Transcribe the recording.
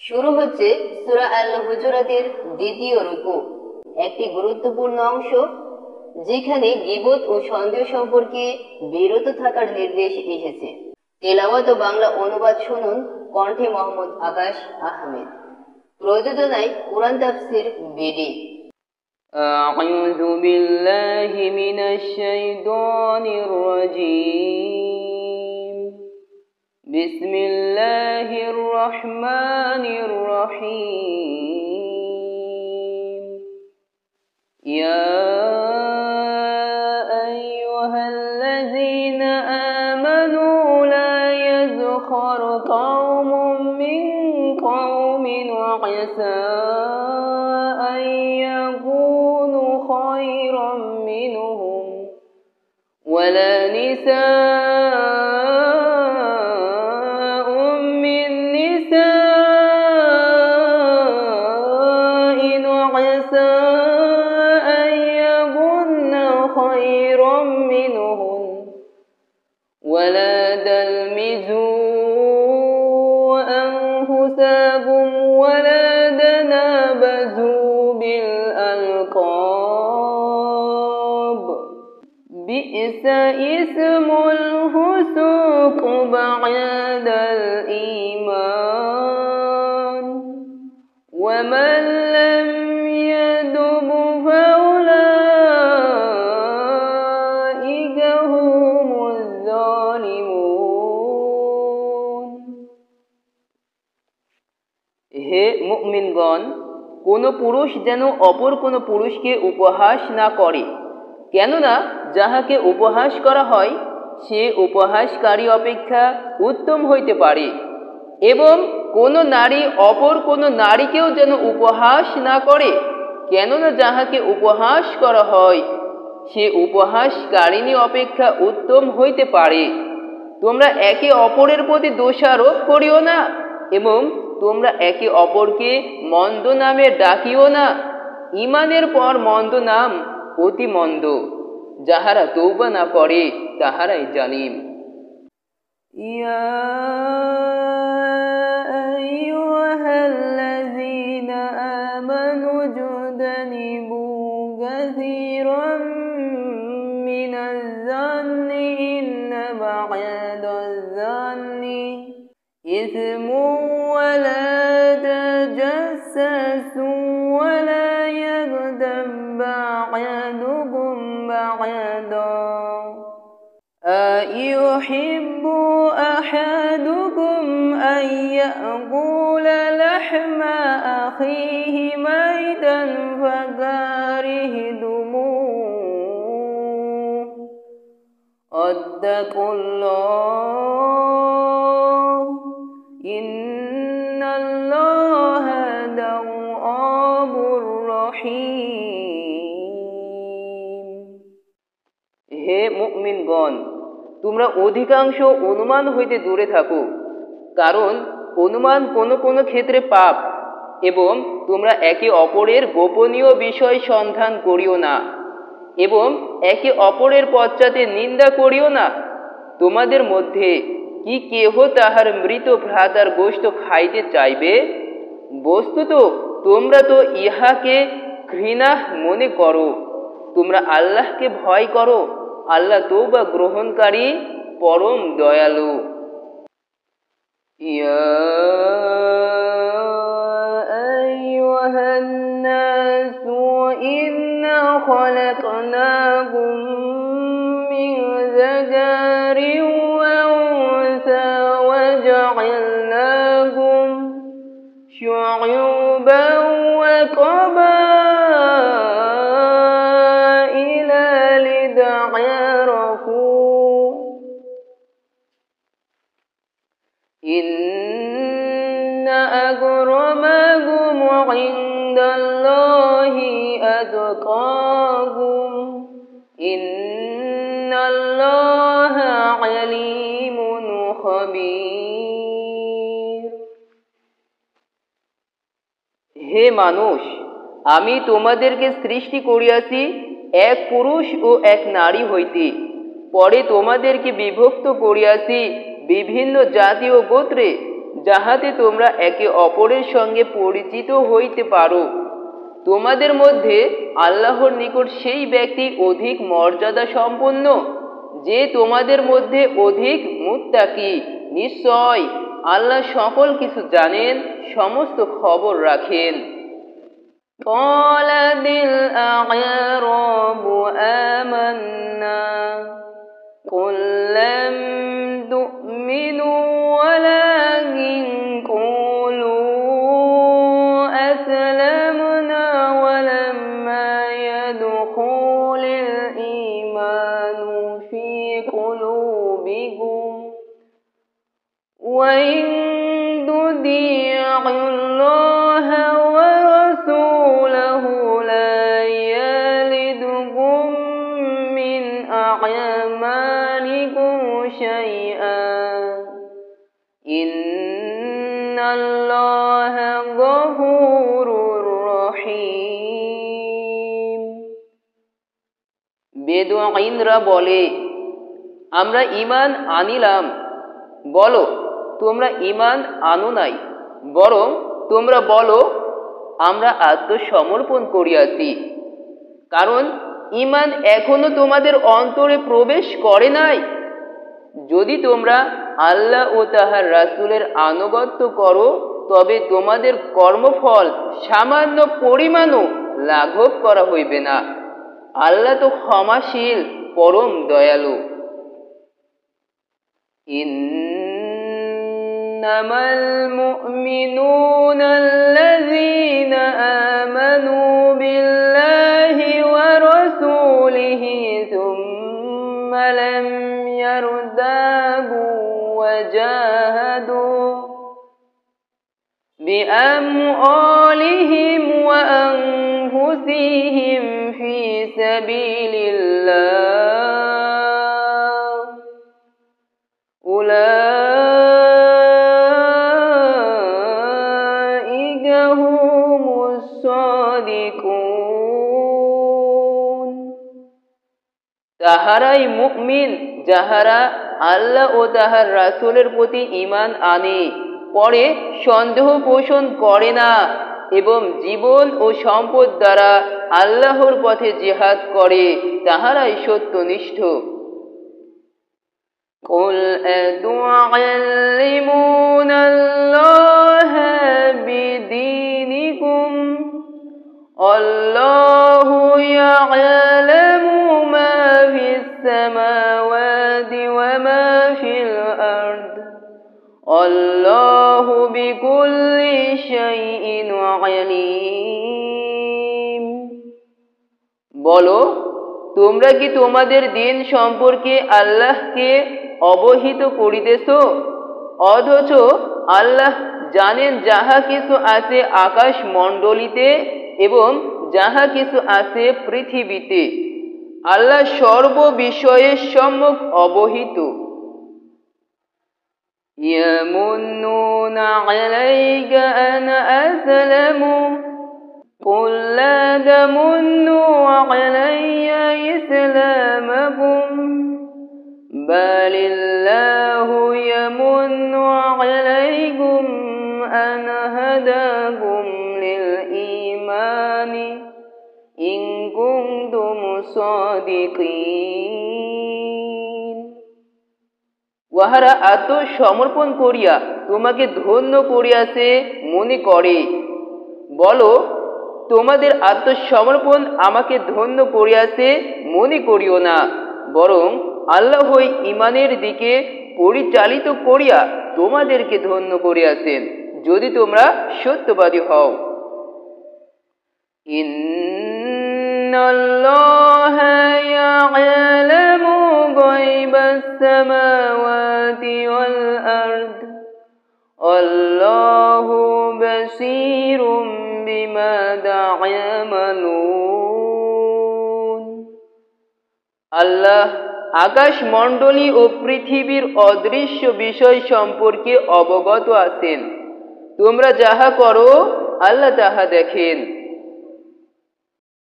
শুরু হচ্ছে সূরা আল হুজুরাতের দ্বিতীয় রুকু, একটি গুরুত্বপূর্ণ অংশ যেখানে গীবত ও সন্দেহ সম্পর্কে বিরত থাকার নির্দেশ এসেছে। তেলাওয়াত ও বাংলা অনুবাদ শুনুন কণ্ঠে মোহাম্মদ আকাশ আহমেদ। প্রযোজনায় কুরআন তাফসীর বিডি। আউযু বিল্লাহি মিনাশ শাইতানির রাজীম। বিসমিল্লাহির রহমানির রহিম। ইয়া আইয়ুহাল্লাযীনা আমানু লা ইয়াযখর কওমুম মিন কওমিন আসা আন ইয়াকুনু খায়রাম মিনহুম ওয়ালা নিসাa'un মিন নিসাa'in আসা আন ইয়াকুননা খায়রাম মিনহুম ওয়ালা তালমিজু أنفسكم ولا تنابزوا بالألقاب بئس اسم الفسوق بعد الإيمان ومن لم يتب فأولئك هم الظالمون। হে মুমিনগণ, কোন পুরুষ যেন অপর কোন পুরুষকে উপহাস না করে, কেননা যাহাকে উপহাস করা হয় সে উপহাসকারী অপেক্ষা উত্তম হইতে পারে। এবং কোন নারী অপর কোন নারীকেও যেন উপহাস না করে, কেননা যাহাকে উপহাস করা হয় সে উপহাসকারিণী অপেক্ষা উত্তম হইতে পারে। তোমরা একে অপরের প্রতি দোষারোপ করিও না এবং তোমরা একে অপরকে মন্দ নামে ডাকিও না। ঈমানের পর মন্দ নাম অতি মন্দ। যাহারা তওবা না করে তাহারাই জালিম। ইয়া আইয়ুহাল্লাযীনা আমানু জুদনিবু কাসীরাম মিনাজ-যান্নি ইন্না বা'দাজ-যান্নি ইসমুন ولا تجسسوا ولا يغتب بعضكم بعضا أيحب أحدكم أن يأكل لحم أخيه ميتا فكرهتموه واتقوا الله ইন্নাল্লাহা তাওয়াবুর রহিম। হে মুমিনগণ, তোমরা অধিকাংশ অনুমান হইতে দূরে থাকো, কারণ অনুমান কোন ক্ষেত্রে পাপ। এবং তোমরা একে অপরের গোপনীয় বিষয় সন্ধান করিও না এবং একে অপরের পশ্চাতে নিন্দা করিও না। তোমাদের মধ্যে কি কেহ তাহার মৃত ভ্রাতার গোশত খাইতে চাইবে? বস্তুত তোমরা তো ইহাকে ঘৃণা মনে করো। তোমরা আল্লাহকে ভয় করো, আল্লাহ তওবা গ্রহণকারী পরম দয়ালু। ইয়া আইয়ুহান নাসু ইন্না খালাকনাকুম মিন যাকারিন وجعلناكم شعوبا وقبائل لتعارفوا إن أكرمكم عند الله أتقاكم إن الله عليم خبير। হে মানুষ, আমি তোমাদেরকে সৃষ্টি করিয়াছি এক পুরুষ ও এক নারী হইতে, পরে তোমাদেরকে বিভক্ত করিয়াছি বিভিন্ন জাতি ও গোত্রে, যাহাতে তোমরা একে অপরের সঙ্গে পরিচিত হইতে পারো। তোমাদের মধ্যে আল্লাহর নিকট সেই ব্যক্তি অধিক মর্যাদা সম্পন্ন যে তোমাদের মধ্যে অধিক মুত্তাকি। নিশ্চয় আল্লাহ সকল কিছু জানেন, সমস্ত খবর রাখেন। قالت الأعراب آمنا قل لم تؤمنوا ولكن قولوا أسلمنا ولما يدخل الإيمان في قلوبكم وإن تطيعوا الله ورسوله لا يلدكم من أعمالكم شيئا إن الله غفور رحيم। বেদুঈনরা বলে, আমরা ঈমান আনিলাম। বলো, তোমরা ঈমান আনো নাই, বরং তোমরা বলো আমরা আত্মসমর্পণ করিয়াছি, কারণ ঈমান এখনো তোমাদের অন্তরে প্রবেশ করে নাই। যদি তোমরা আল্লাহ ও তাহার রাসূলের আনুগত্য করো তবে তোমাদের কর্মফল সামান্য পরিমাণও লাঘব করা হইবে না। আল্লাহ তো ক্ষমাশীল, পরম দয়ালু। ইন্নামাল মুমিনুনা আল্লাযীনা আমানু বিল্লাহি ওয়া রাসূলিহি সুম্মা লাম ইয়ারতাবু ওয়া জাহাদু বিআমওয়ালিহিম ওয়া আনফুসিহিম ফি সাবিলিল্লাহ উলাইকা হুমুস সাদিকুন। তাহারাই মুমিন যাহারা আল্লাহ ও তাহার রাসূলের প্রতি ঈমান আনে, পরে সন্দেহ পোষণ করে না এবং জীবন ও সম্পদ দ্বারা আল্লাহর পথে জিহাদ করে, তাহারাই সত্যনিষ্ঠ। قل أتعلمون الله بدينكم الله يعلم ما في السماوات وما في الأرض الله بكل شيء عليم। বলো, তোমরা কি তোমাদের দিন সম্পর্কে আল্লাহকে অবহিত করিতেছ, অথচ আল্লাহ জানেন যাহা কিছু আছে আকাশ মণ্ডলীতে এবং যাহা কিছু আছে পৃথিবীতে। আল্লাহ সর্ব বিষয়ে সম্যক অবহিত। ইয়ামুন্নুনা আলাইকা আন আসলামু قل لا تمنوا علي إسلامكم بل الله يمن عليكم أن هداكم للإيمان إن كنتم صادقين। উহারা আত্মসমর্পণ করিয়া তোমাকে ধন্য করিয়াছে মনে করে। বলো, তোমাদের আত্মসমর্পণ আমাকে ধন্য করিয়াছে মনে করিও না, বরং আল্লাহই ঈমানের দিকে পরিচালিত করিয়া তোমাদেরকে ধন্য করিয়াছেন, যদি তোমরা সত্যবাদী হও। ইন্নাল্লাহা ইয়া'লামু গায়বাস সামাওয়াতি ওয়াল আরদ আল্লাহু বাসীরুম বিমা তা'মালুন। আল্লাহ আকাশ মণ্ডলী ও পৃথিবীর অদৃশ্য বিষয় সম্পর্কে অবগত আছেন। তোমরা যাহা করো আল্লাহ তাহা দেখেন।